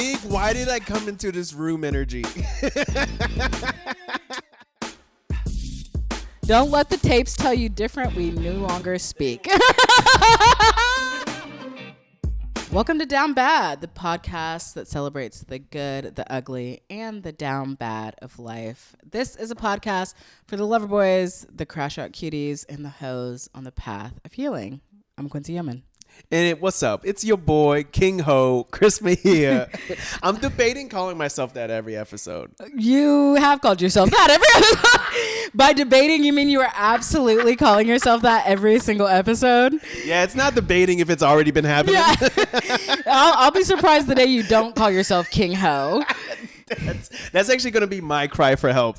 Big, why did I come into this room energy? Don't let the tapes tell you different. We no longer speak. Welcome to Down Bad, the podcast that celebrates the good, the ugly, and the down bad of life. This is a podcast for the loverboys, the crashout cuties, and the hoes on the path of healing. I'm Quincy and What's up? It's your boy, King Ho, Chris Mejia. I'm debating calling myself that every episode. You have called yourself that every episode. By debating, you mean you are absolutely calling yourself that every single episode? Yeah, it's not debating if it's already been happening. Yeah. I'll be surprised the day you don't call yourself King Ho. That's actually going to be my cry for help.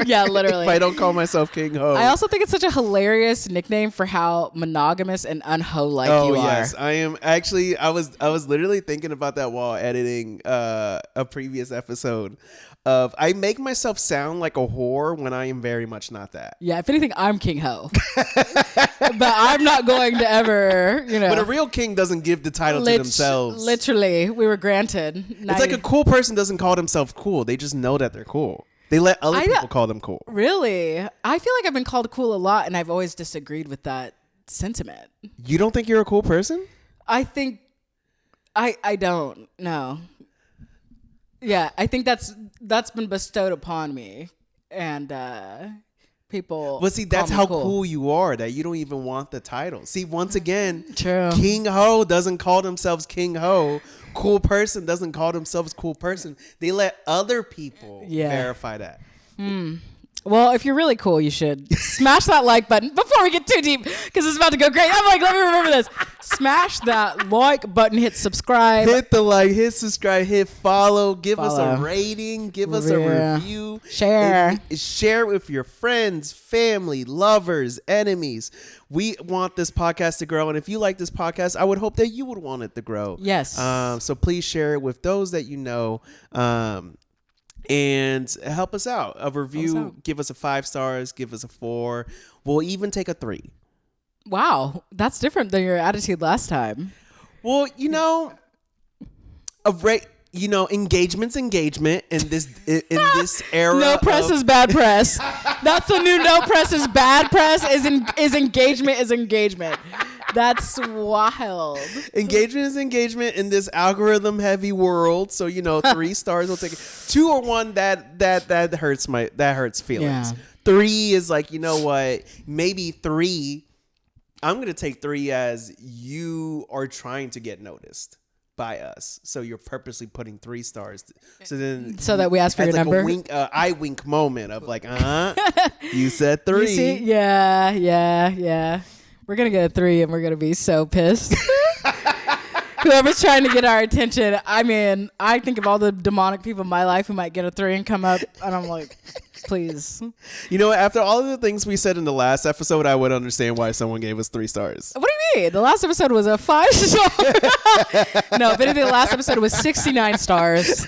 Yeah, literally. If I don't call myself King Ho. I also think it's such a hilarious nickname for how monogamous and unho-like you are. Oh, yes. I am actually, I was literally thinking about that while editing a previous episode of I make myself sound like a whore when I am very much not that. Yeah, if anything, I'm King Ho. But I'm not going to ever, But a real king doesn't give the title to themselves. Literally, we were granted. It's like a cool person doesn't call themselves cool. They just know that they're cool. They let other people call them cool. Really? I feel like I've been called cool a lot, and I've always disagreed with that sentiment. You don't think you're a cool person? I think I don't. No. Yeah, I think that's been bestowed upon me, and people. But see, that's how cool you are, that you don't even want the title. See, once again, True. King Ho doesn't call themselves King Ho. Cool person doesn't call themselves cool person. They let other people verify that. Well, if you're really cool, you should smash that like button before we get too deep, because it's about to go great. I'm like, let me remember this. Smash that like button, hit subscribe. Hit the like, hit subscribe, hit follow. Give us a rating. Give us a review. Share. Share with your friends, family, lovers, enemies. We want this podcast to grow. And if you like this podcast, I would hope that you would want it to grow. Yes. So please share it with those that you know. And help us out. A review, give us a 5 stars, give us a 4. We'll even take a 3. Wow, that's different than your attitude last time. Well, engagement's engagement in this era. No press is bad press. That's the new no press is bad press. Is engagement is engagement. That's wild. Engagement is engagement in this algorithm heavy world. So 3 stars will take it. 2 or 1 that hurts feelings. Yeah. 3 is like, you know what? Maybe 3. I'm gonna take 3 as you are trying to get noticed by us. So you're purposely putting 3 stars. So that we ask for your like number. A wink, eye wink moment of like, you said 3. You see? Yeah. We're going to get a 3 and we're going to be so pissed. Whoever's trying to get our attention. I mean, I think of all the demonic people in my life who might get a 3 and come up, and I'm like, please. After all of the things we said in the last episode, I would understand why someone gave us 3 stars. What do you mean? The last episode was a 5-star. No, if anything, the last episode was 69 stars.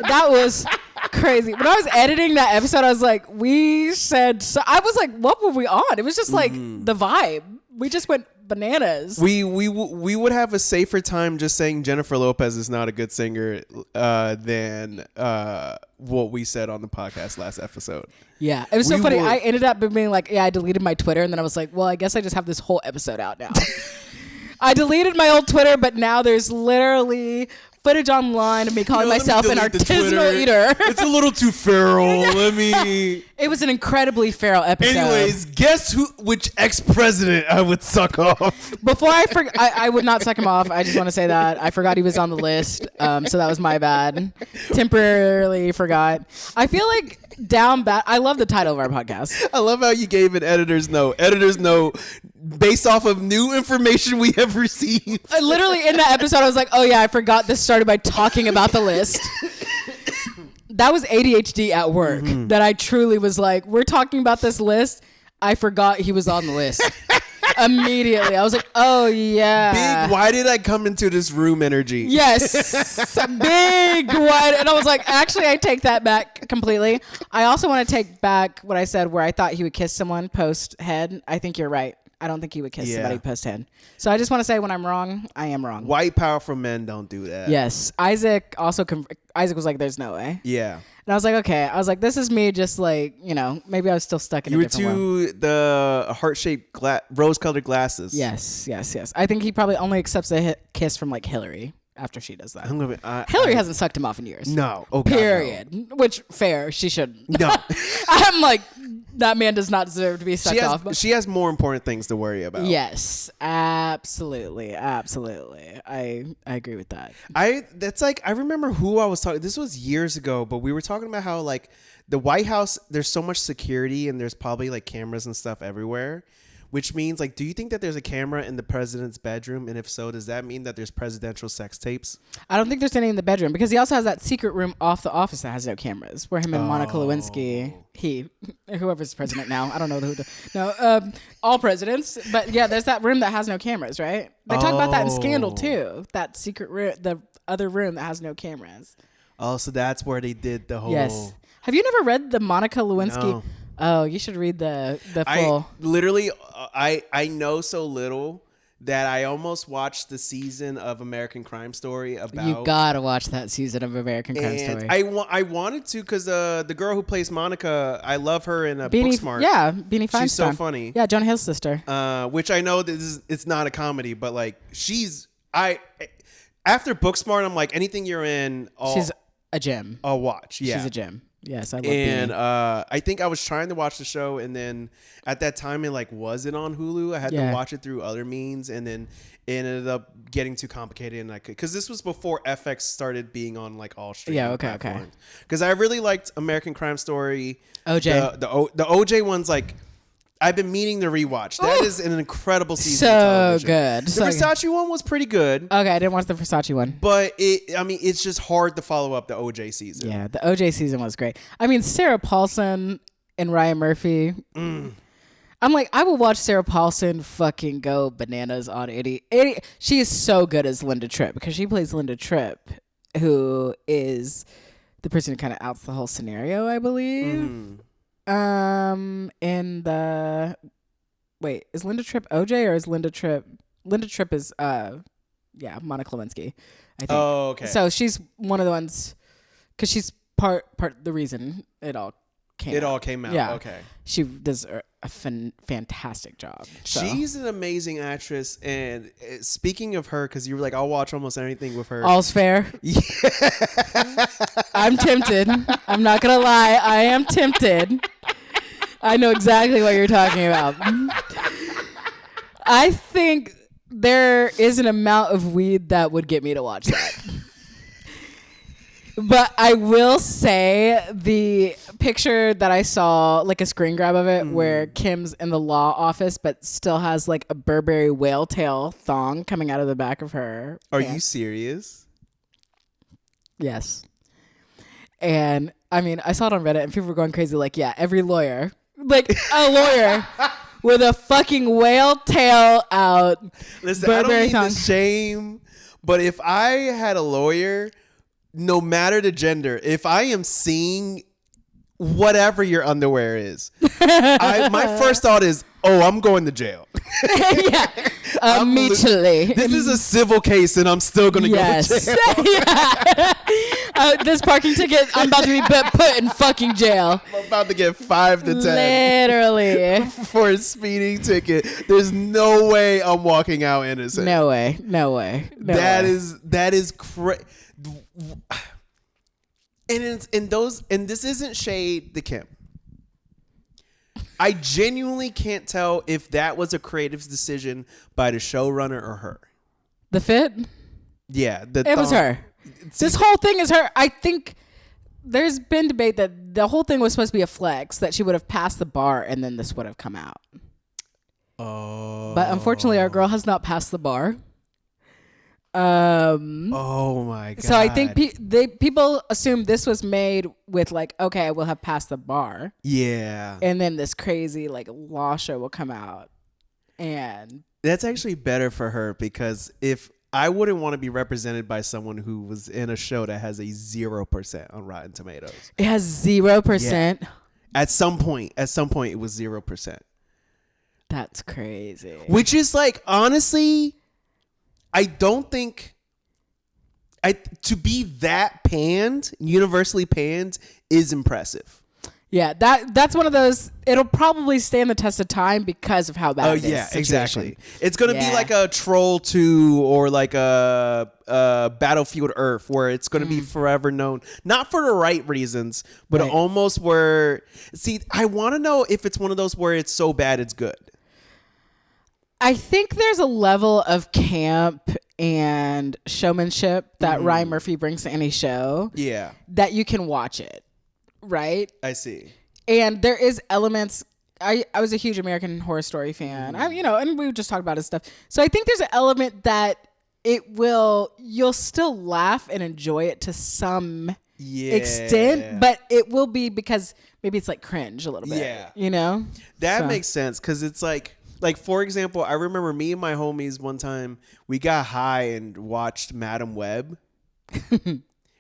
That was crazy. When I was editing that episode, I was like, I was like, what were we on? It was just like the vibe. We just went bananas. We would have a safer time just saying Jennifer Lopez is not a good singer than what we said on the podcast last episode. Yeah, it was so funny. I ended up being like, I deleted my Twitter, and then I was like, well, I guess I just have this whole episode out now. I deleted my old Twitter, but now there's literally footage online of me calling myself an artisanal eater. It's a little too feral. It was an incredibly feral episode. Anyways, guess which ex-president I would suck off? Before I would not suck him off. I just want to say that. I forgot he was on the list. So that was my bad. Temporarily forgot. I feel like Down Bad. I love the title of our podcast. I love how you gave an editor's note. Editor's note based off of new information we have received. Literally in that episode, I was like, oh yeah, I forgot this started by talking about the list. That was ADHD at work. That I truly was like, we're talking about this list. I forgot he was on the list. Immediately. I was like, oh yeah. Big, why did I come into this room energy? Yes. Big, wide. And I was like, actually, I take that back completely. I also want to take back what I said where I thought he would kiss someone post head. I think you're right. I don't think he would kiss somebody post 10. So I just want to say, when I'm wrong, I am wrong. White powerful men don't do that. Yes. Isaac was like, there's no way. Yeah. And I was like, okay. I was like, this is me just like, maybe I was still stuck in a different world. You were the heart-shaped rose-colored glasses. Yes. I think he probably only accepts a kiss from like Hillary after she does that. Hillary hasn't sucked him off in years. No. Oh, period. No. Which, fair. She shouldn't. No. I'm like, that man does not deserve to be sucked off. But she has more important things to worry about. Yes. Absolutely. I agree with that. I remember who I was talking. This was years ago, but we were talking about how like the White House, there's so much security and there's probably like cameras and stuff everywhere. Which means, like, do you think that there's a camera in the president's bedroom? And if so, does that mean that there's presidential sex tapes? I don't think there's any in the bedroom because he also has that secret room off the office that has no cameras where him and Monica Lewinsky, whoever's president now, I don't know all presidents. But yeah, there's that room that has no cameras, right? They talk about that in Scandal too. That secret room, the other room that has no cameras. Oh, so that's where they did the whole... Yes. Have you never read the Monica Lewinsky... No. Oh, you should read the full. I know so little that I almost watched the season of American Crime Story about. You gotta watch that season of American Crime Story. I wanted to because the girl who plays Monica, I love her in Booksmart. Yeah, Beanie Feinstein. She's so funny. Yeah, Jonah Hill's sister. Which I know it's not a comedy, but like after Booksmart, I'm like anything you're in. She's a gem. I'll watch. Yeah, she's a gem. Yes, I love and Beanie. I think I was trying to watch the show, and then at that time it like wasn't on Hulu. I had to watch it through other means, and then it ended up getting too complicated, and I could because this was before FX started being on like all streaming platforms. Because I really liked American Crime Story. OJ, the OJ one's like. I've been meaning to rewatch. That is an incredible season. So of television. good. The Versace one was pretty good. Okay, I didn't watch the Versace one. But it's just hard to follow up the OJ season. Yeah, the OJ season was great. I mean, Sarah Paulson and Ryan Murphy. I'm like, I will watch Sarah Paulson fucking go bananas on 80. She is so good as Linda Tripp because she plays Linda Tripp, who is the person who kind of outs the whole scenario, I believe. Is Linda Tripp OJ or is Linda Tripp is Monica Lewinsky, I think. Oh, okay. So she's one of the ones because she's part the reason it all came out. Yeah. Okay. She does a fantastic job. So. She's an amazing actress, and speaking of her, because you were like, I'll watch almost anything with her. All's fair. Yeah. I'm tempted. I'm not gonna lie. I am tempted. I know exactly what you're talking about. I think there is an amount of weed that would get me to watch that. But I will say the picture that I saw, like a screen grab of it, where Kim's in the law office, but still has like a Burberry whale tail thong coming out of the back of her. Are you serious? Yes. And I mean, I saw it on Reddit and people were going crazy. Like, yeah, every lawyer, like a lawyer with a fucking whale tail out. Listen, Burberry I don't mean to shame, but if I had a lawyer, no matter the gender, if I am seeing whatever your underwear is, my first thought is, oh, I'm going to jail. Yeah, immediately. This is a civil case, and I'm still going to go to jail. This parking ticket, I'm about to be put in fucking jail. I'm about to get 5 to 10. Literally. For a speeding ticket. There's no way I'm walking out innocent. No way. That is crazy. And this isn't shade to Kim. I genuinely can't tell if that was a creative decision by the showrunner or her. The fit? Yeah. It was her. This whole thing is her. I think there's been debate that the whole thing was supposed to be a flex, that she would have passed the bar and then this would have come out. Oh. But unfortunately, our girl has not passed the bar. Oh my god. So I think people assume this was made with like, okay, I will have passed the bar. Yeah. And then this crazy like law show will come out. And that's actually better for her, because if I wouldn't want to be represented by someone who was in a show that has a 0% on Rotten Tomatoes. It has 0%. Yeah. At some point it was 0%. That's crazy. Which is like, honestly, I don't think to be that panned, universally panned, is impressive. Yeah, that's one of those. It'll probably stand the test of time because of how bad it is. Yeah, exactly. It's gonna be like a Troll 2 or like a Battlefield Earth, where it's gonna be forever known, not for the right reasons, but almost where. See, I want to know if it's one of those where it's so bad it's good. I think there's a level of camp and showmanship that Ryan Murphy brings to any show. Yeah, that you can watch it. Right? I see. And there is elements. I was a huge American Horror Story fan. And we just talked about his stuff. So I think there's an element that you'll still laugh and enjoy it to some extent, but it will be because maybe it's like cringe a little bit. Yeah. That makes sense, because it's like for example, I remember me and my homies one time, we got high and watched Madam Web.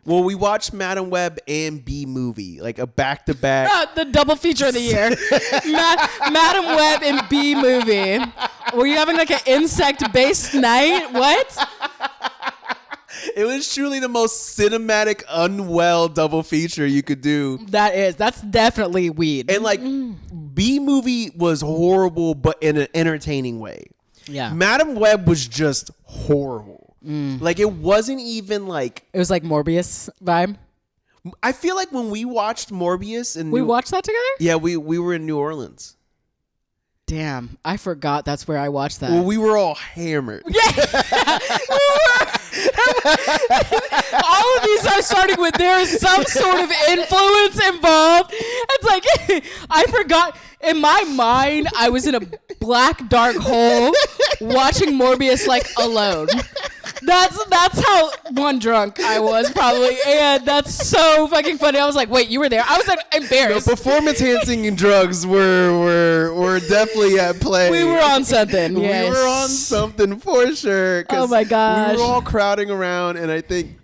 Well, we watched Madam Web and B-Movie, like a back-to-back. The double feature of the year. Madam Web and B-Movie. Were you having like an insect-based night? What? It was truly the most cinematic, unwell double feature you could do. That's definitely weed. And like, B-Movie was horrible, but in an entertaining way. Yeah. Madam Web was just horrible. Like, it wasn't even like... It was like Morbius vibe. I feel like when we watched Morbius... We watched that together? Yeah, we were in New Orleans. Damn, I forgot that's where I watched that. Well, we were all hammered. Yeah, we were. All of these are starting with there is some sort of influence involved. It's like, I forgot. In my mind, I was in a black, dark hole watching Morbius, like, alone. That's how one drunk I was, probably. And that's so fucking funny. I was like, wait, you were there? I was like, embarrassed. No, performance enhancing and drugs were definitely at play. We were on something. Yes. We were on something for sure. Oh my gosh. We were all crowding around, and I think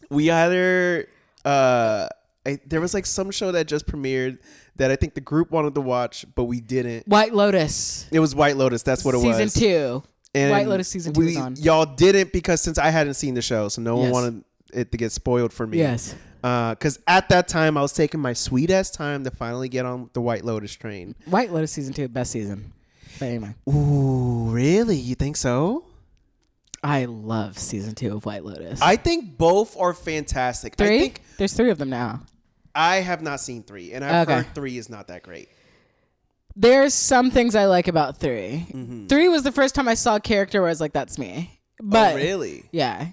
we either there was like some show that just premiered that I think the group wanted to watch, but we didn't. White Lotus. It was White Lotus. That's what it was. Season 2. And White Lotus season 2 was on. Y'all didn't, because since I hadn't seen the show, so no one wanted it to get spoiled for me. Yes. Because at that time, I was taking my sweet ass time to finally get on the White Lotus train. White Lotus season 2, best season. But anyway. Ooh, really? You think so? I love season 2 of White Lotus. I think both are fantastic. 3? I think there's 3 of them now. I have not seen 3, and I've heard 3 is not that great. There's some things I like about 3. Mm-hmm. 3 was the first time I saw a character where I was like, that's me. But, oh, really? Yeah.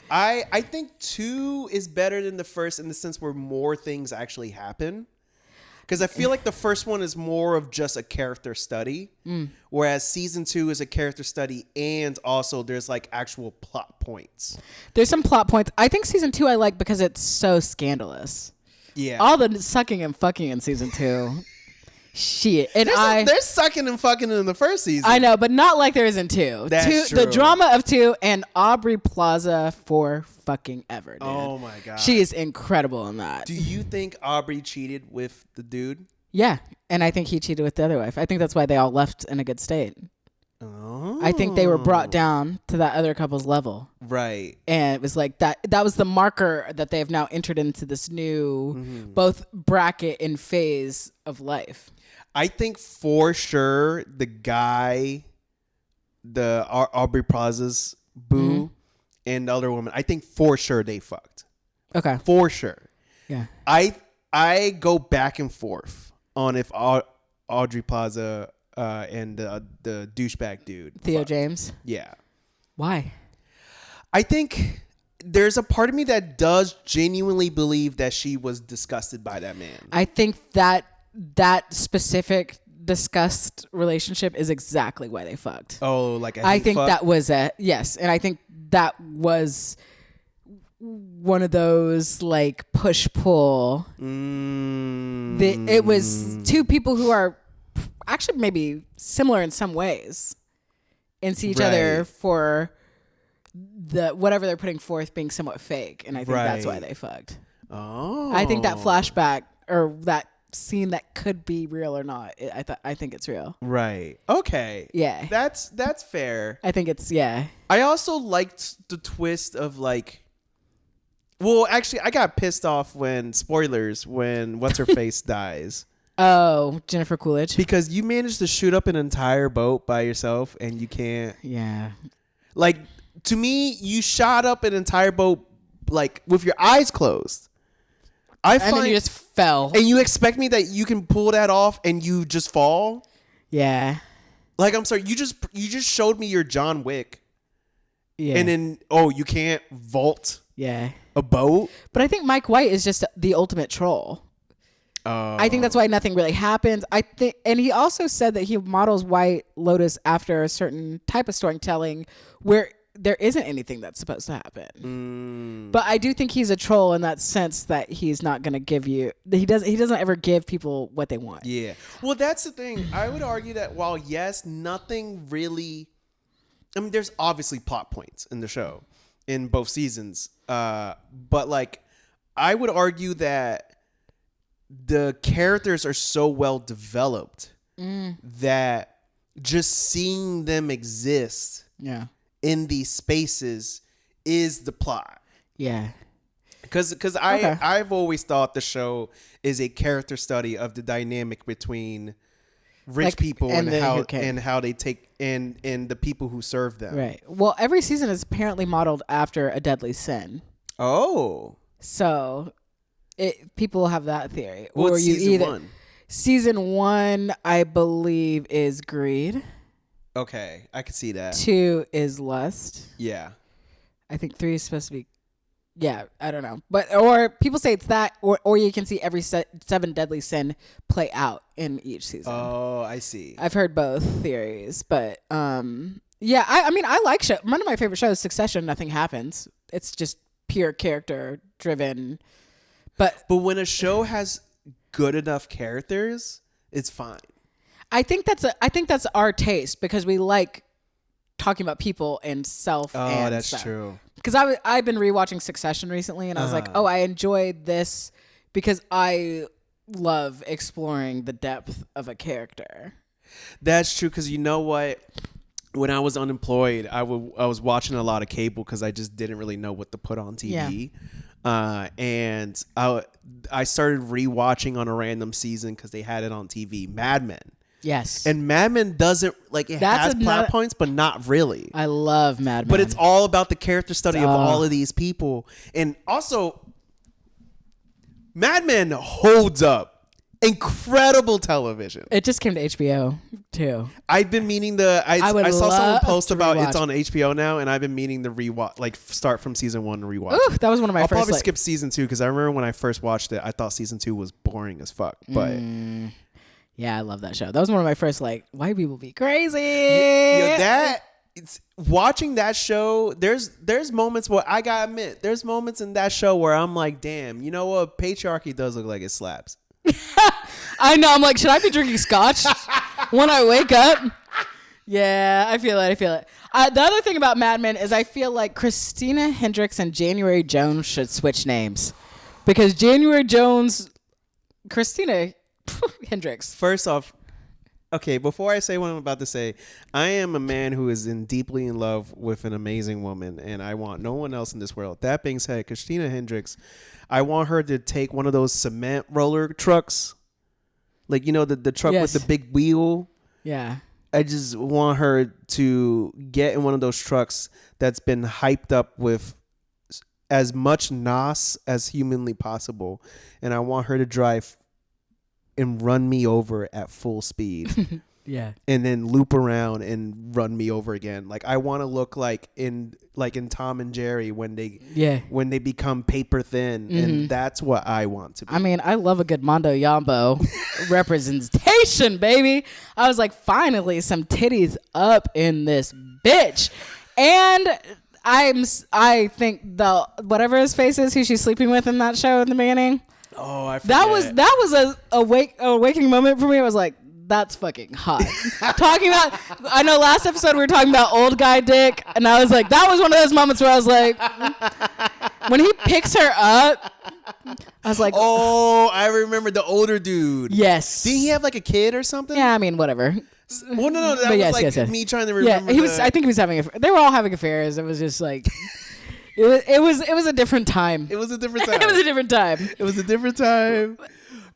I think 2 is better than the first in the sense where more things actually happen. Because I feel like the first one is more of just a character study, whereas season 2 is a character study, and also there's like actual plot points. There's some plot points. I think season 2 I like because it's so scandalous. Yeah. All the sucking and fucking in season 2. Shit. And they're sucking and fucking in the first season. I know, but not like there is in 2. That's true. The drama of 2 and Aubrey Plaza for fucking ever, dude. Oh my God. She is incredible in that. Do you think Aubrey cheated with the dude? Yeah. And I think he cheated with the other wife. I think that's why they all left in a good state. Oh. I think they were brought down to that other couple's level. Right. And it was like that was the marker that they have now entered into this new both bracket and phase of life. I think for sure the guy, the Aubrey Plaza's boo, and the other woman, I think for sure they fucked. Okay. For sure. Yeah. I go back and forth on if Aubrey Plaza and the douchebag dude. Theo fucked. James? Yeah. Why? I think there's a part of me that does genuinely believe that she was disgusted by that man. I think that specific disgust relationship is exactly why they fucked. Oh, like I think that was yes, and I think that was one of those like push pull. It was two people who are actually maybe similar in some ways, and see each other for the whatever they're putting forth being somewhat fake, and I think that's why they fucked. Oh, I think that flashback or that scene that could be real or not. I think it's real. Right. Okay. Yeah. That's fair. I think it's, yeah. I also liked the twist of like, well, actually, I got pissed off when what's her face dies. Oh, Jennifer Coolidge. Because you managed to shoot up an entire boat by yourself and you can't. Yeah. Like, to me, you shot up an entire boat like with your eyes closed. And then you just fell. And you expect me that you can pull that off and you just fall? Yeah. Like, I'm sorry, you just showed me your John Wick. Yeah. And then, you can't vault a boat? But I think Mike White is just the ultimate troll. I think that's why nothing really happens. And he also said that he models White Lotus after a certain type of storytelling where there isn't anything that's supposed to happen. But I do think he's a troll in that sense that he's not going to give you. He doesn't ever give people what they want. Yeah. Well, that's the thing. I would argue that while yes, nothing really. I mean, there's obviously plot points in the show in both seasons, but like, I would argue that the characters are so well developed that just seeing them exist in these spaces is the plot. Yeah. Because I've always thought the show is a character study of the dynamic between rich people and how they take and the people who serve them. Right. Well, every season is apparently modeled after a deadly sin. Oh. So people have that theory. What's season 1? Season 1, I believe, is greed. Okay, I can see that. 2 is lust. Yeah. I think 3 is supposed to be. Yeah, I don't know, or people say it's that, or you can see every 7 deadly sin play out in each season. Oh, I see. I've heard both theories, but yeah, I mean, I like show. One of my favorite shows, Succession. Nothing happens. It's just pure character driven. But when a show has good enough characters, it's fine. I think that's our taste because we like talking about people and self. Oh, that's true. Because I've been rewatching Succession recently, and I was like, oh, I enjoyed this because I love exploring the depth of a character. That's true. Because you know what? When I was unemployed, I was watching a lot of cable because I just didn't really know what to put on TV. Yeah. And I started rewatching on a random season because they had it on TV, Mad Men. Yes. And Mad Men doesn't, like, it has plot points, but not really. I love Mad Men. But it's all about the character study of all of these people. And also, Mad Men holds up. Incredible television. It just came to HBO, too. I've been meaning I saw someone post about it's on HBO now, and I've been meaning to rewatch, like, start from season 1 and rewatch. Ooh, that was one of my I'll first. I'll probably skip season 2 because I remember when I first watched it, I thought season 2 was boring as fuck. But yeah, I love that show. That was one of my first, like, white people be crazy. It's watching that show. There's moments where I gotta admit, there's moments in that show where I'm like, damn, you know what? Patriarchy does look like it slaps. I know. I'm like, should I be drinking scotch when I wake up? Yeah, I feel it. The other thing about Mad Men is I feel like Christina Hendricks and January Jones should switch names because January Jones, Christina Hendricks. First off, okay, before I say what I'm about to say, I am a man who is deeply in love with an amazing woman, and I want no one else in this world. That being said, Christina Hendricks, I want her to take one of those cement roller trucks, like, you know, the truck with the big wheel. Yeah. I just want her to get in one of those trucks that's been hyped up with as much nos as humanly possible, and I want her to drive and run me over at full speed. Yeah. And then loop around and run me over again. Like, I want to look like in Tom and Jerry when they become paper thin, and that's what I want to be. I mean, I love a good Mondo Yambo representation, baby. I was like, finally some titties up in this bitch. And I think the whatever his face is, who she's sleeping with in that show in the beginning. Oh, I forget. That was a awakening moment for me. I was like, that's fucking hot. Talking about, I know last episode we were talking about old guy dick, and I was like, that was one of those moments where I was like, when he picks her up, I was like, oh, I remember the older dude. Yes. Did he have like a kid or something? Yeah, I mean, whatever. Well, no, that was yes. Me trying to remember. Yeah, he was. I think he was having. They were all having affairs. It was just like, it was a different time. It was a different time. It was a different time. It was a different time.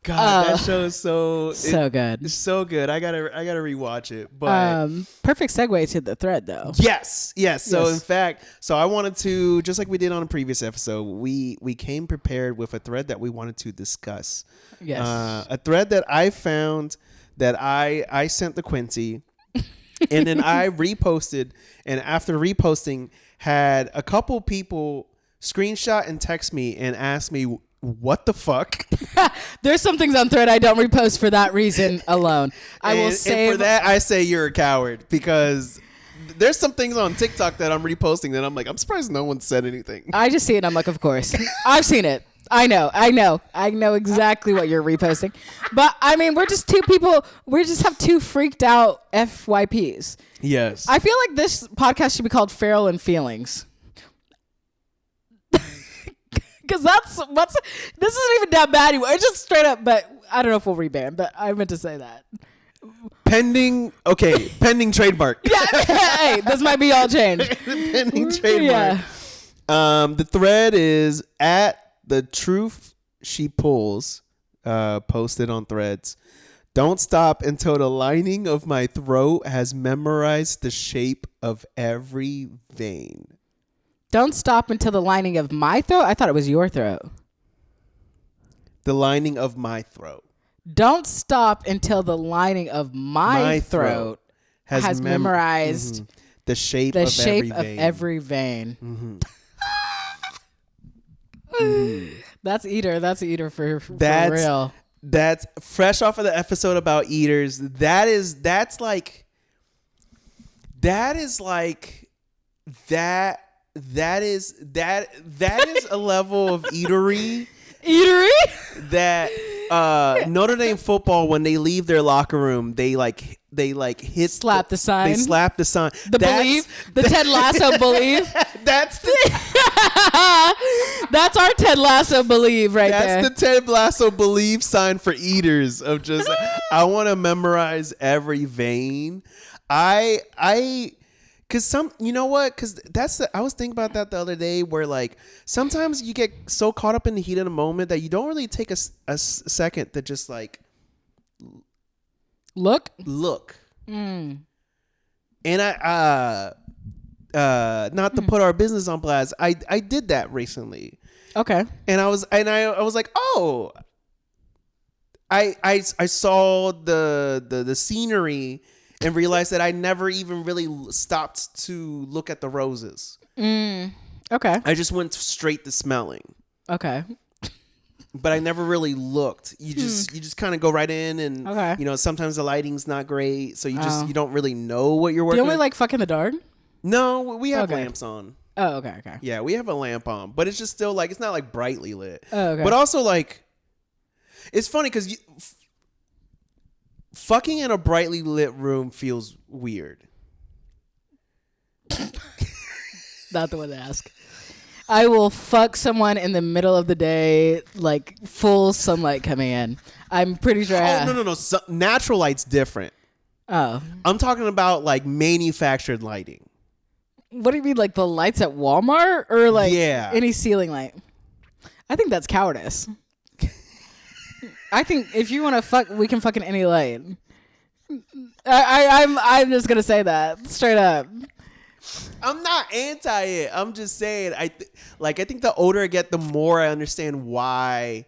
God, that show is so good. It's so good. I gotta rewatch it. But perfect segue to the thread, though. Yes. So in fact, I wanted to, just like we did on a previous episode, we came prepared with a thread that we wanted to discuss. Yes. A thread that I found that I sent to Quincy, and then I reposted, and after reposting, had a couple people screenshot and text me and ask me, what the fuck? There's some things on thread I don't repost for that reason alone. And for that, I say you're a coward, because there's some things on TikTok that I'm reposting that I'm like, I'm surprised no one said anything. I just see it. I'm like, of course. I've seen it. I know exactly what you're reposting. But I mean, we're just two people. We just have two freaked out FYPs. Yes. I feel like this podcast should be called Feral and Feelings. Because this isn't even that bad anymore. It's just straight up, but I don't know if we'll rebrand, but I meant to say that. Pending trademark. Yeah, hey, this might be all changed. Pending trademark. Yeah. The thread is at the truth she pulls, posted on Threads. Don't stop until the lining of my throat has memorized the shape of every vein. Don't stop until the lining of my throat? I thought it was your throat. The lining of my throat. Don't stop until the lining of my throat has memorized the shape of every vein. Mm-hmm. That's eater for real. That's fresh off of the episode about eaters. That is like a level of eatery that Notre Dame football, when they leave their locker room, they slap the sign. They slap the sign. The Ted Lasso believe. That's our Ted Lasso believe there. That's the Ted Lasso believe sign for eaters, of just I want to memorize every vein. Cause you know what? Cause I was thinking about that the other day, where like sometimes you get so caught up in the heat of the moment that you don't really take a second to just like look. And not to put our business on blast, I did that recently. Okay. And I was like, oh, I saw the scenery and realized that I never even really stopped to look at the roses. Okay. I just went straight to smelling. Okay. But I never really looked. You just kind of go right in, and you know, sometimes the lighting's not great, so you don't really know what you're working. Do you only like fuck in the dark? No, we have lamps on. Oh, okay. Yeah, we have a lamp on, but it's just still like, it's not like brightly lit. Oh, okay. But also like, it's funny because fucking in a brightly lit room feels weird. Not the one to ask. I will fuck someone in the middle of the day, like full sunlight coming in. I'm pretty sure. No. Natural light's different. Oh. I'm talking about like manufactured lighting. What do you mean, like the lights at Walmart, or like any ceiling light? I think that's cowardice. I think if you want to fuck, we can fuck in any light. I'm just gonna say that straight up. I'm not anti it. I'm just saying I think the older I get, the more I understand why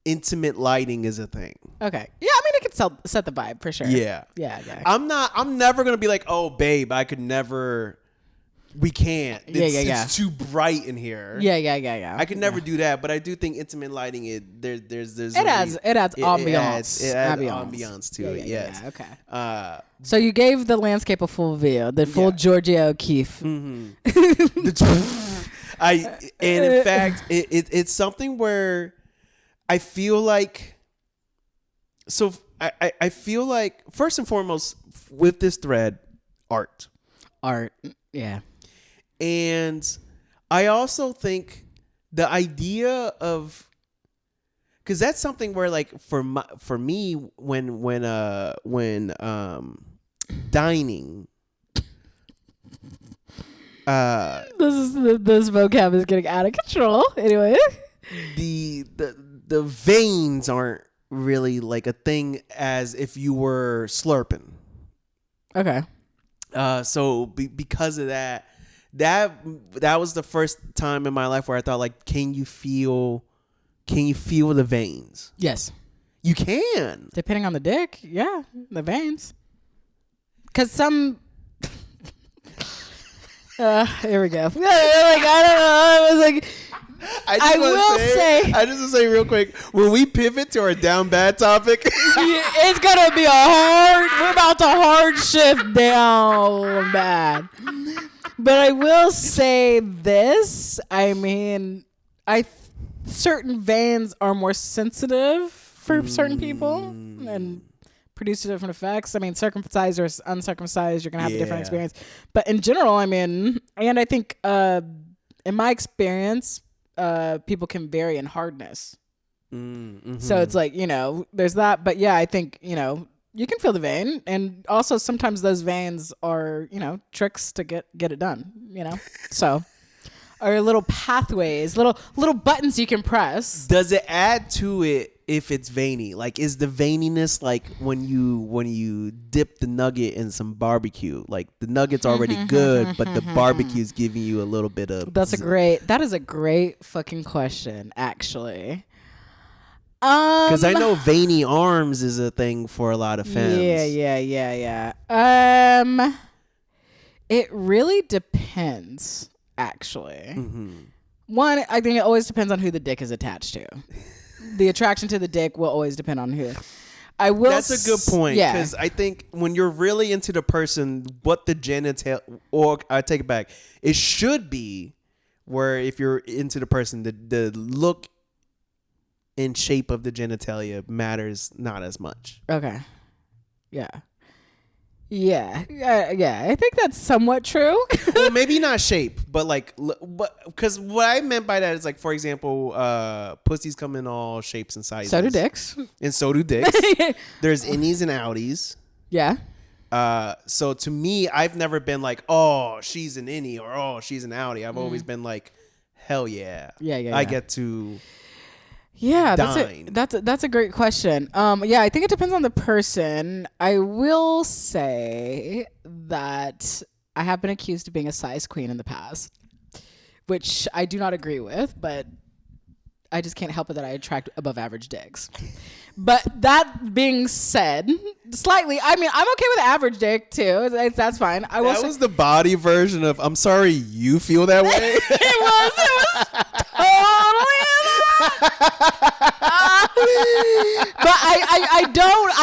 intimate lighting is a thing. Okay. Yeah, I mean, it could set the vibe for sure. Yeah. I'm never gonna be like, oh babe, I could never. We can't. It's too bright in here. Yeah. I could never do that, but I do think intimate lighting, it adds ambiance. It adds ambiance to it. Yes. Yeah, okay. So you gave the landscape a full view, the full Georgia O'Keeffe. Mm-hmm. And in fact, it's something where I feel like. So I feel like, first and foremost with this thread, art. Yeah. And I also think the idea of Because that's something where like for me when dining. This vocab is getting out of control. Anyway, the veins aren't really like a thing as if you were slurping. Okay. So because of that was the first time in my life where I thought like, can you feel the veins? Yes. You can. Depending on the dick, yeah, the veins. Because some. Here we go. Like, I don't know. I was like, I will say. I just want to say real quick, when we pivot to our down bad topic, it's gonna be we're about to hard shift down bad. But I will say this. I mean, certain veins are more sensitive for certain people and produce different effects. I mean, circumcised or uncircumcised, you're going to have a different experience. But in general, I mean, and I think in my experience, people can vary in hardness. Mm-hmm. So it's like, there's that. But yeah, I think, you can feel the vein. And also sometimes those veins are, tricks to get it done, So... or little pathways, little buttons you can press. Does it add to it if it's veiny? Like, is the veininess like when you dip the nugget in some barbecue? Like the nugget's already good, but the barbecue's giving you a little bit of. That is a great fucking question, actually. Because I know veiny arms is a thing for a lot of fans. Yeah. It really depends. Actually, one, I think it always depends on who the dick is attached to. The attraction to the dick will always depend on who. That's a good point. Yeah, because I think when you're really into the person, what the genital, or I take it back, it should be where if you're into the person, the look and shape of the genitalia matters not as much. Okay. Yeah. I think that's somewhat true. Well, maybe not shape, but because what I meant by that is like, for example, pussies come in all shapes and sizes. So do dicks. And so do dicks. There's innies and outies. Yeah. So to me, I've never been like, oh, she's an innie or oh, she's an outie. I've always been like, hell yeah. Yeah. I get to. Yeah, that's a great question. I think it depends on the person. I will say that I have been accused of being a size queen in the past, which I do not agree with, but I just can't help it that I attract above average dicks. But that being said, slightly, I mean, I'm okay with average dick too. That's fine. That was the body version of I'm sorry you feel that way. It was totally but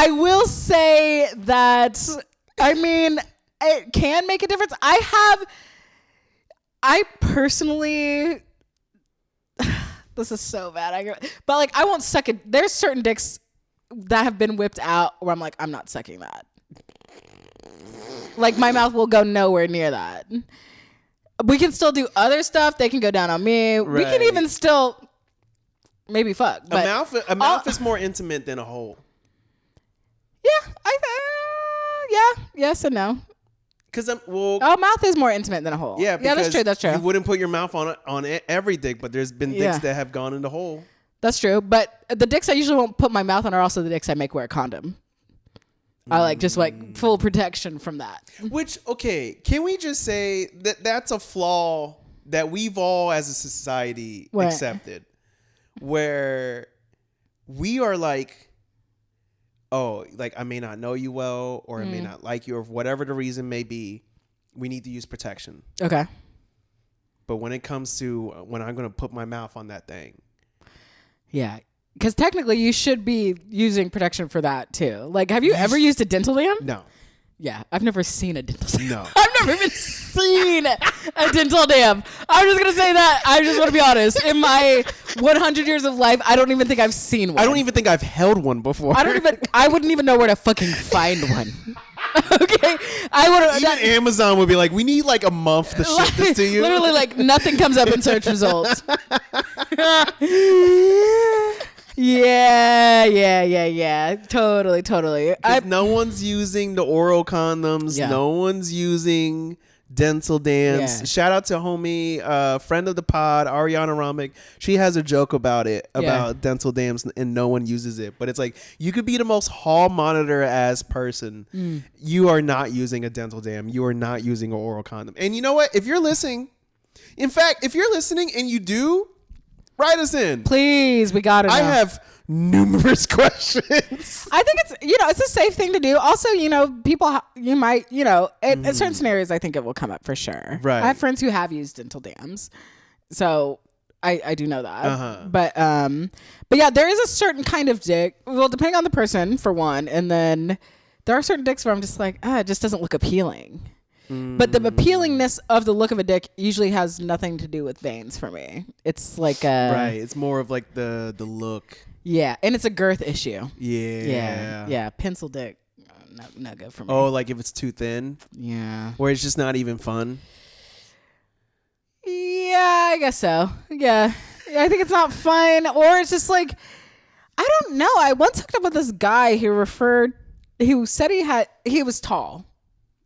I will say that, I mean, it can make a difference. I personally, this is so bad. But like, I won't suck it. There's certain dicks that have been whipped out where I'm like, I'm not sucking that. Like my mouth will go nowhere near that. We can still do other stuff. They can go down on me. Right. We can even still maybe fuck. But a mouth is more intimate than a hole. Yeah, yes and no. Because mouth is more intimate than a hole. Yeah, that's true. You wouldn't put your mouth on every dick, but there's been dicks that have gone in the hole. That's true, but the dicks I usually won't put my mouth on are also the dicks I make wear a condom. I like just like full protection from that. Which, okay, can we just say that that's a flaw that we've all as a society accepted, where we are like, oh, like I may not know you well, or I may not like you, or whatever the reason may be, we need to use protection. Okay. But when it comes to when I'm going to put my mouth on that thing. Yeah. Because technically you should be using protection for that too. Like, have you ever used a dental dam? No. Yeah. I've never seen a dental dam. No. I've never even seen a dental dam. I'm just going to say that. I just want to be honest. In my 100 years of life, I don't even think I've seen one. I don't even think I've held one before. I wouldn't even know where to fucking find one. Okay, Amazon would be like, we need like a month to ship this to you. Literally, like nothing comes up in search results. Yeah. Totally. No one's using the oral condoms. Yeah. No one's using dental dams. Yeah. Shout out to homie, friend of the pod, Ariana Ramick. She has a joke about it, about dental dams, and no one uses it. But it's like, you could be the most hall monitor ass person. You are not using a dental dam. You are not using an oral condom. And you know what? If you're listening, in fact, if you're listening and you do, write us in. Please, we got it. I have numerous questions. I think it's, it's a safe thing to do. Also, people, you might, in certain scenarios, I think it will come up for sure. Right. I have friends who have used dental dams. So I do know that. Uh-huh. But yeah, there is a certain kind of dick. Well, depending on the person, for one. And then there are certain dicks where I'm just like, it just doesn't look appealing. But the appealingness of the look of a dick usually has nothing to do with veins for me. It's like right. It's more of like the look. Yeah, and it's a girth issue. Yeah. Pencil dick, not good for me. Oh, like if it's too thin? Yeah. Where it's just not even fun? Yeah, I guess so. Yeah, I think it's not fun, or it's just like, I don't know. I once hooked up with this guy who said he was tall.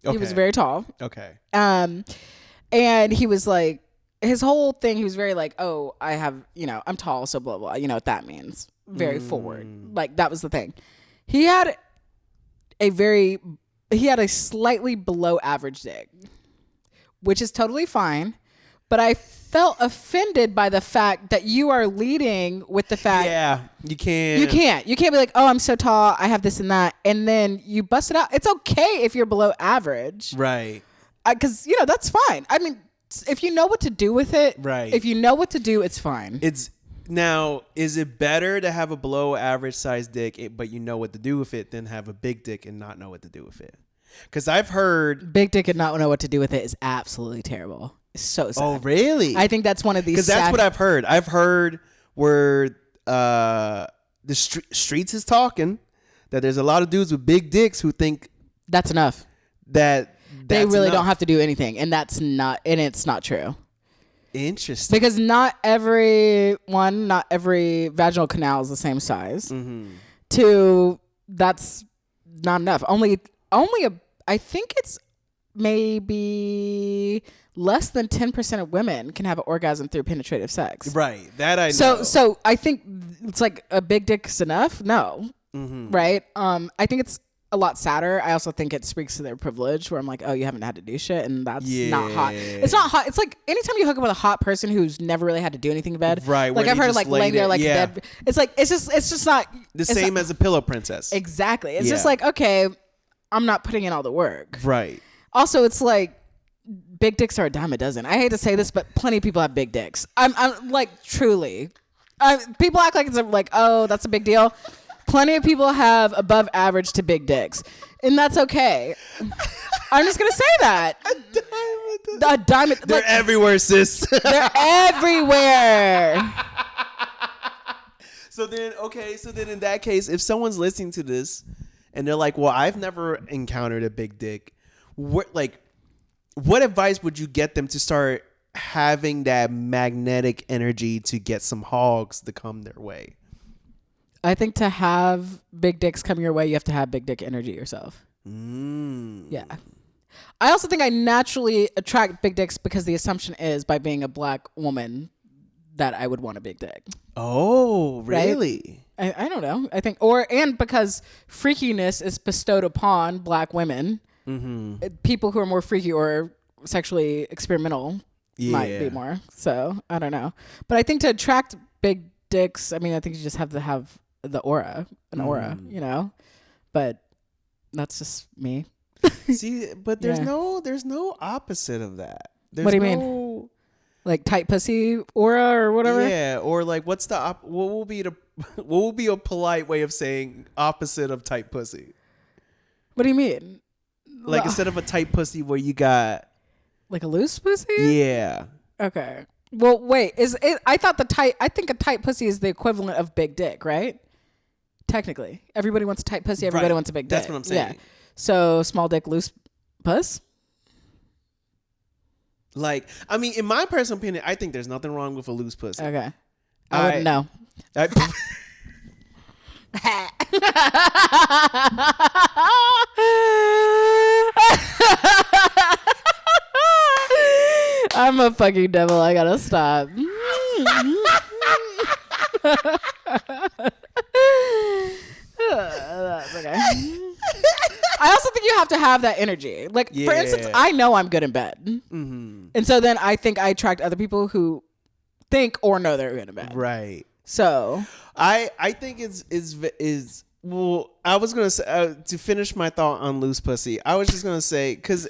Okay. He was very tall. Okay. And he was like, his whole thing, he was very like, oh, I have, I'm tall, so blah, blah. You know what that means. Very forward. Like, that was the thing. He had a slightly below average dick, which is totally fine. But I felt offended by the fact that you are leading with the fact. Yeah, you can't. You can't be like, oh, I'm so tall, I have this and that. And then you bust it out. It's okay if you're below average. Right. Because, that's fine. I mean, if you know what to do with it. Right. If you know what to do, it's fine. Now, is it better to have a below average size dick, but you know what to do with it, than have a big dick and not know what to do with it? Because I've heard big dick and not know what to do with it is absolutely terrible. It's so sad. Oh, really? I think that's one of these. Because that's what I've heard. I've heard where the streets is talking that there's a lot of dudes with big dicks who think that's enough. That's they really enough. Don't have to do anything, and it's not true. Interesting. Because not every vaginal canal is the same size. Two, that's not enough. I think it's maybe less than 10% of women can have an orgasm through penetrative sex. Right. That I know. So I think it's like a big dick is enough. No. Right. I think it's a lot sadder. I also think it speaks to their privilege, where I'm like, oh, you haven't had to do shit, and that's not hot. It's not hot. It's like anytime you hook up with a hot person who's never really had to do anything in bed. Right. Like I've heard of like laying there like bed. It's like it's just not the same as a pillow princess. Exactly. It's just like, okay, I'm not putting in all the work. Right. Also, it's like big dicks are a dime a dozen. I hate to say this, but plenty of people have big dicks. I'm like, truly. People act like it's like, oh, that's a big deal. Plenty of people have above average to big dicks, and that's okay. I'm just gonna say that. A diamond. They're everywhere, sis. They're everywhere. So then in that case, if someone's listening to this and they're like, well, I've never encountered a big dick, what advice would you get them to start having that magnetic energy to get some hogs to come their way? I think to have big dicks come your way, you have to have big dick energy yourself. Yeah. I also think I naturally attract big dicks because the assumption is, by being a black woman, that I would want a big dick. Oh, really? Right? I don't know. I think, and because freakiness is bestowed upon black women, people who are more freaky or sexually experimental might be more. So I don't know. But I think to attract big dicks, I mean, I think you just have to have an aura, but that's just me. See, but there's no opposite of that. What do you mean? Like tight pussy aura or whatever? Yeah, or like what will be a polite way of saying opposite of tight pussy? What do you mean? Like instead of a tight pussy, where you got like a loose pussy? Yeah. Okay. Well, wait. I think a tight pussy is the equivalent of big dick, right? Technically, everybody wants a tight pussy. Everybody wants a big dick. That's what I'm saying. Yeah. So small dick, loose puss. Like, I mean, in my personal opinion, I think there's nothing wrong with a loose pussy. Okay. I wouldn't know. I'm a fucking devil. I gotta stop. That's okay. I also think you have to have that energy. Like, for instance, I know I'm good in bed. Mm-hmm. And so then I think I attract other people who think or know they're good in bed. Right. So I think is well, I was gonna say to finish my thought on loose pussy. I was just gonna say because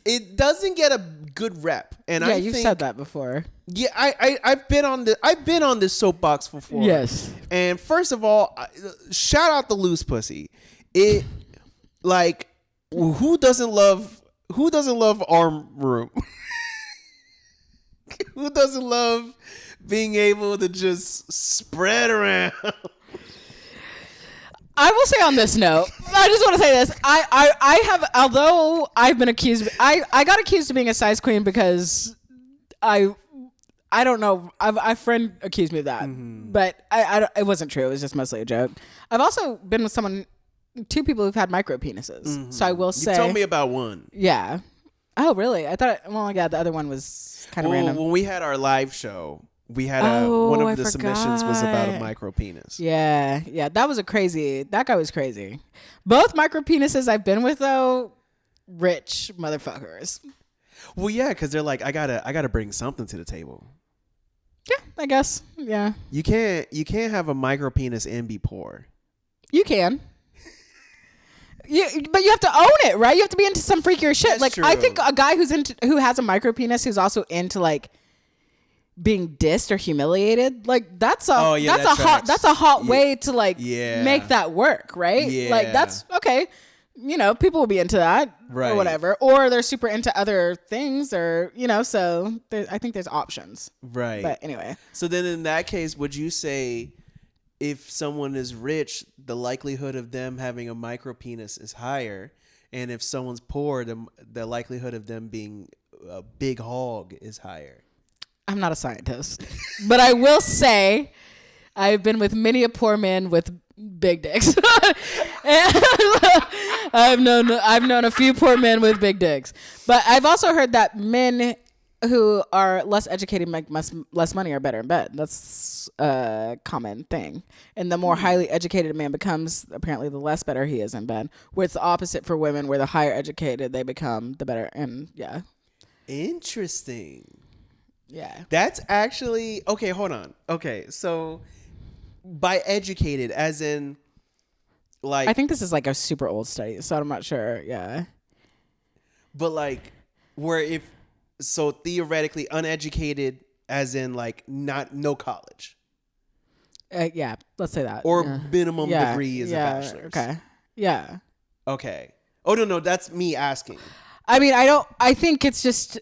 it doesn't get a good rep, and yeah, you've said that before. Yeah, I've been on this soapbox before. Yes, and first of all, shout out the loose pussy. It like who doesn't love arm room? Who doesn't love being able to just spread around? I will say on this note, I just want to say this. I have, although I've been accused, I got accused of being a size queen because I don't know. A friend accused me of that, but it wasn't true. It was just mostly a joke. I've also been with two people who've had micro penises. So I will say. You told me about one. Yeah. Oh, really? I thought, yeah, the other one was kind of random. When we had our live show, we had one of the submissions was about a micro penis. Yeah. That guy was crazy. Both micro penises I've been with, though, rich motherfuckers. Well, yeah, because they're like, I gotta bring something to the table. Yeah, I guess. Yeah. You can't have a micro penis and be poor. You can. But you have to own it, right? You have to be into some freakier shit. That's like true. I think a guy who has a micro penis who's also into like being dissed or humiliated, like that's a hot way to like make that work, right? Yeah. Like that's okay. You know, people will be into that, right, or whatever, or they're super into other things, or so I think there's options, right? But anyway, so then in that case, would you say if someone is rich, the likelihood of them having a micro penis is higher, and if someone's poor, the likelihood of them being a big hog is higher? I'm not a scientist, but I will say I've been with many a poor man with big dicks. I've known a few poor men with big dicks, but I've also heard that men who are less educated make less money are better in bed. That's a common thing. And the more highly educated a man becomes, apparently the less better he is in bed. Where it's the opposite for women, where the higher educated they become, the better. And yeah. Interesting. Yeah. That's actually, okay, hold on. Okay, so by educated, as in like. I think this is like a super old study, so I'm not sure. Yeah. But like, so theoretically uneducated, as in like no college. Yeah, let's say that. Or minimum degree is a bachelor's. Okay. Yeah. Okay. Oh no, that's me asking. I mean, I think it's just.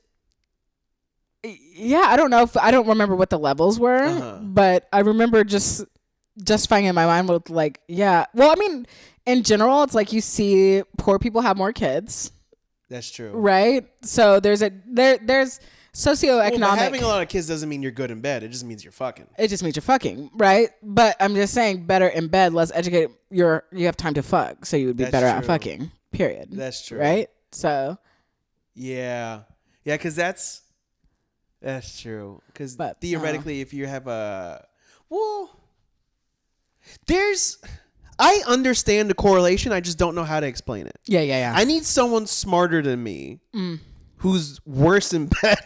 Yeah, I don't know I don't remember what the levels were, but I remember just finding in my mind with like, yeah. Well, I mean, in general, it's like you see poor people have more kids. That's true. Right? So there's socioeconomic. Well, having a lot of kids doesn't mean you're good in bed. It just means you're fucking. It just means you're fucking, right? But I'm just saying, better in bed, less educated. You have time to fuck, so you would be better at fucking. Period. That's true. Right? So. Yeah, because that's true. Because theoretically, if you have I understand the correlation. I just don't know how to explain it. Yeah. I need someone smarter than me who's worse in bed.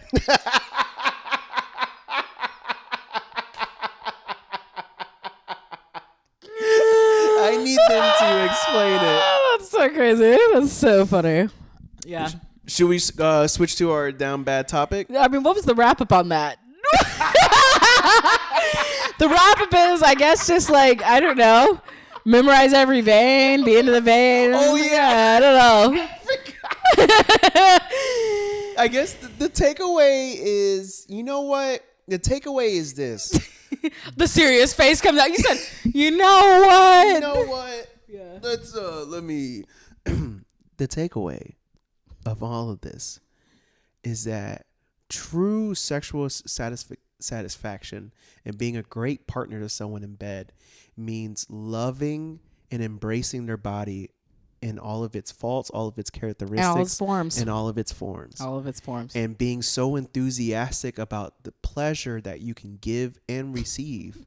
I need them to explain it. That's so crazy. That's so funny. Yeah. Should we switch to our down bad topic? I mean, what was the wrap up on that? The wrap up is, I guess, just like, I don't know, memorize every vein, be into the vein. Oh yeah, I don't know. I guess the takeaway is, you know what? The takeaway is this. The serious face comes out. You said, you know what? You know what? Yeah. Let me. The takeaway of all of this is that true sexual satisfaction and being a great partner to someone in bed means loving and embracing their body in all of its faults, all of its characteristics, and all its forms, and all of its forms, and being so enthusiastic about the pleasure that you can give and receive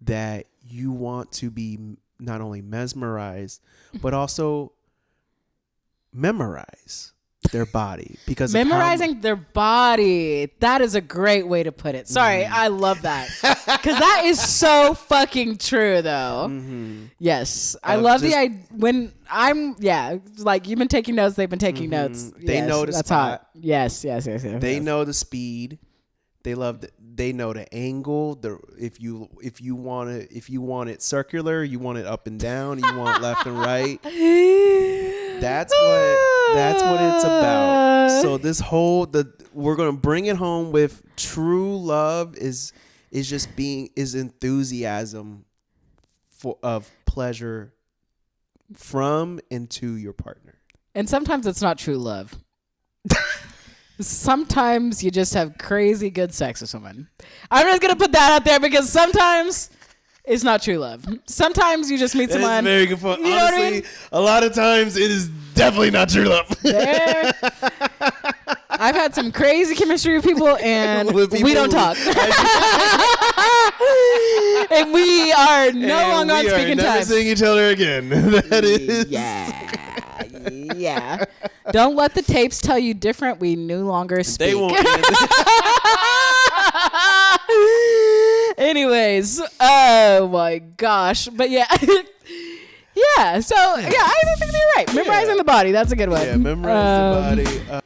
that you want to be not only mesmerized but also memorize their body, because memorizing their body. That is a great way to put it. Sorry, I love that, because that is so fucking true, though. Yes, I love when I'm like, you've been taking notes, they've been taking notes. They know the spot. Hot. Yes. They know the speed. They know the angle. If you want it circular, you want it up and down, you want left and right. That's what it's about. So this we're gonna bring it home with true love is enthusiasm of pleasure from and to your partner. And sometimes it's not true love. Sometimes you just have crazy good sex with someone. I'm just gonna put that out there, because sometimes it's not true love. Sometimes you just meet someone. It's very good fun. Honestly, a lot of times it is definitely not true love. I've had some crazy chemistry with people, and we don't talk. And we are no longer on speaking time. Never seeing each other again. That is. Yeah. Don't let the tapes tell you different. We no longer speak. They won't. Anyways, oh my gosh. But yeah. Yeah. So, I think you're right. Memorizing the body. That's a good one. Yeah, memorizing the body.